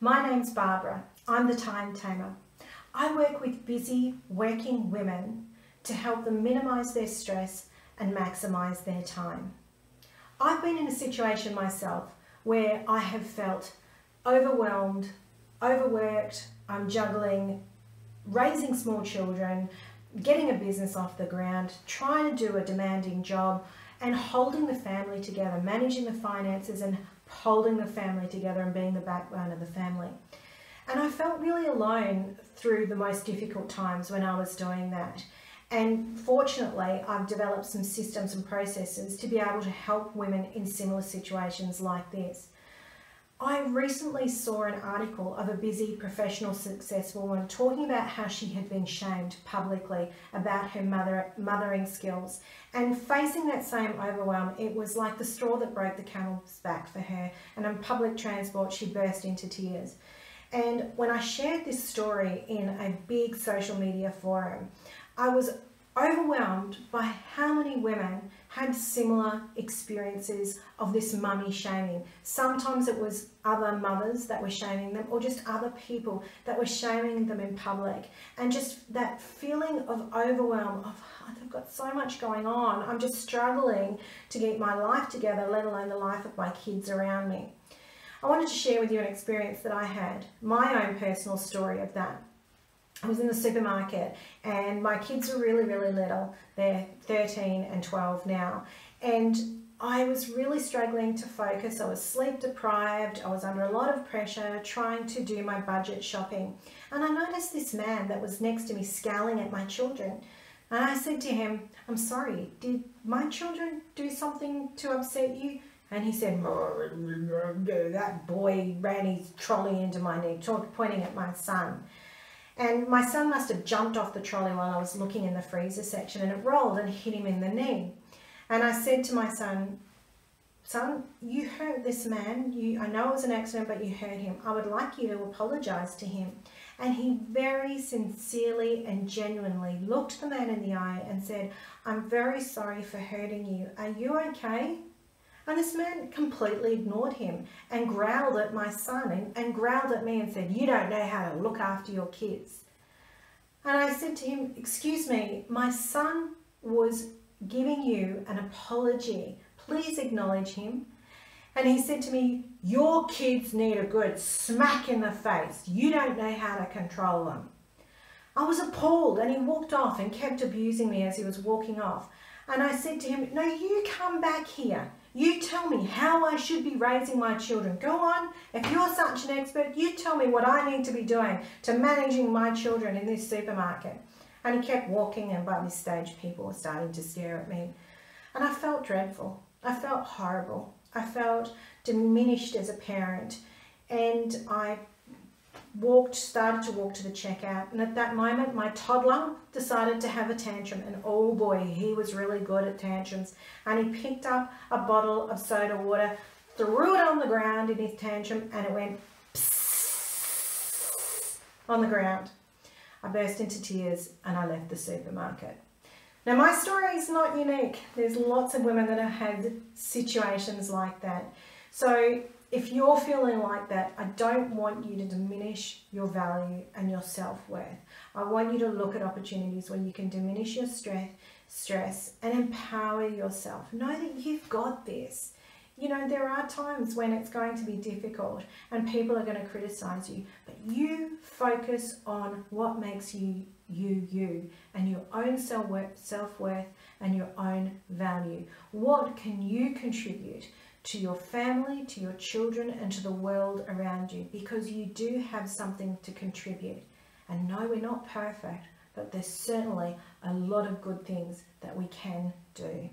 My name's Barbara. I'm the Time Tamer. I work with busy working women to help them minimise their stress and maximise their time. I've been in a situation myself where I have felt overwhelmed, overworked. I'm juggling raising small children, getting a business off the ground, trying to do a demanding job and holding the family together, managing the finances and holding the family together and being the backbone of the family. And I felt really alone through the most difficult times when I was doing that. And fortunately, I've developed some systems and processes to be able to help women in similar situations like this. I recently saw an article of a busy, professional, successful woman talking about how she had been shamed publicly about her mothering skills. And facing that same overwhelm, it was like the straw that broke the camel's back for her. And on public transport, she burst into tears. And when I shared this story in a big social media forum, I was overwhelmed by how many women had similar experiences of this mummy shaming. Sometimes it was other mothers that were shaming them, or just other people that were shaming them in public. And just that feeling of overwhelm of, oh, I've got so much going on. I'm just struggling to get my life together, let alone the life of my kids around me. I wanted to share with you an experience that I had, my own personal story of that. I was in the supermarket and my kids were really, really little. They're 13 and 12 now. And I was really struggling to focus. I was sleep deprived. I was under a lot of pressure trying to do my budget shopping. And I noticed this man that was next to me scowling at my children. And I said to him, I'm sorry, did my children do something to upset you? And he said, that boy ran his trolley into my knee, pointing at my son. And my son must have jumped off the trolley while I was looking in the freezer section, and it rolled and hit him in the knee. And I said to my son, you hurt this man. I know it was an accident, but you hurt him. I would like you to apologise to him. And he very sincerely and genuinely looked the man in the eye and said, I'm very sorry for hurting you. Are you okay? And this man completely ignored him and growled at my son and growled at me and said, you don't know how to look after your kids. And I said to him, excuse me, my son was giving you an apology. Please acknowledge him. And he said to me, your kids need a good smack in the face. You don't know how to control them. I was appalled, and he walked off and kept abusing me as he was walking off. And I said to him, no, you come back here. You tell me how I should be raising my children. Go on, if you're such an expert, you tell me what I need to be doing to managing my children in this supermarket. And he kept walking, and by this stage people were starting to stare at me. And I felt dreadful. I felt horrible. I felt diminished as a parent. And I started to walk to the checkout, and at that moment my toddler decided to have a tantrum, and oh boy, he was really good at tantrums. And he picked up a bottle of soda water, threw it on the ground in his tantrum, and it went psss on the ground. I burst into tears and I left the supermarket. Now my story is not unique. There's lots of women that have had situations like that. So if you're feeling like that, I don't want you to diminish your value and your self-worth. I want you to look at opportunities where you can diminish your stress and empower yourself. Know that you've got this. You know, there are times when it's going to be difficult and people are going to criticize you, but you focus on what makes you you and your own self-worth and your own value. What can you contribute to your family, to your children, and to the world around you? Because you do have something to contribute. And no, we're not perfect, but there's certainly a lot of good things that we can do.